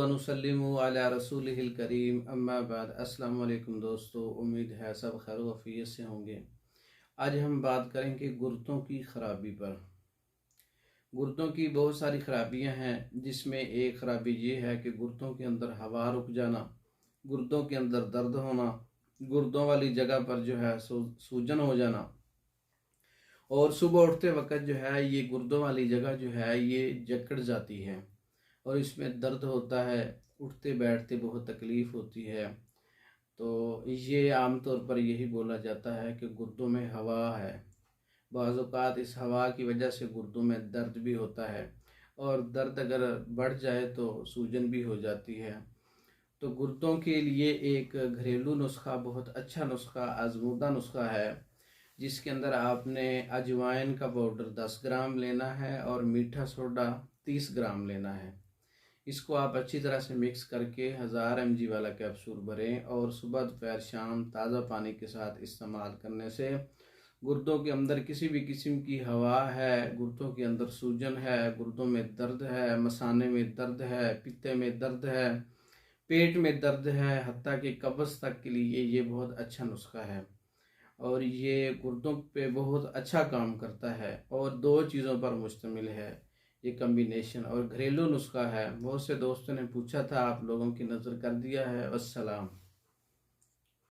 वनुसल्लिमु अला रसूलिहिल करीम अम्मा बाद। अस्सलामु अलैकुम दोस्तों, उम्मीद है सब खैर वफ़ियत से होंगे। आज हम बात करेंगे गुर्दों की ख़राबी पर। गुर्दों की बहुत सारी ख़राबियां हैं, जिसमें एक ख़राबी ये है कि गुर्दों के अंदर हवा रुक जाना, गुर्दों के अंदर दर्द होना, गुर्दों वाली जगह पर जो है सूजन हो जाना, और सुबह उठते वक्त जो है ये गुर्दों वाली जगह जो है ये जकड़ जाती है और इसमें दर्द होता है, उठते बैठते बहुत तकलीफ़ होती है। तो ये आमतौर पर यही बोला जाता है कि गुर्दों में हवा है। बाज़ औक़ात इस हवा की वजह से गुर्दों में दर्द भी होता है, और दर्द अगर बढ़ जाए तो सूजन भी हो जाती है। तो गुर्दों के लिए एक घरेलू नुस्खा, बहुत अच्छा नुस्खा, आजमूदा नुस्खा है, जिसके अंदर आपने अजवाइन का पाउडर 10 ग्राम लेना है और मीठा सोडा 30 ग्राम लेना है। इसको आप अच्छी तरह से मिक्स करके 1000 mg वाला कैप्सूल भरें और सुबह दोपहर शाम ताज़ा पानी के साथ इस्तेमाल करने से गुर्दों के अंदर किसी भी किस्म की हवा है, गुर्दों के अंदर सूजन है, गुर्दों में दर्द है, मसाने में दर्द है, पित्ते में दर्द है, पेट में दर्द है, हत्ता कि कब्ज़ तक के लिए ये बहुत अच्छा नुस्खा है और ये गुर्दों पे बहुत अच्छा काम करता है और 2 चीज़ों पर मुश्तमिल है ये कम्बिनेशन, और घरेलू नुस्खा है। बहुत से दोस्तों ने पूछा था, आप लोगों की नज़र कर दिया है। अस्सलाम।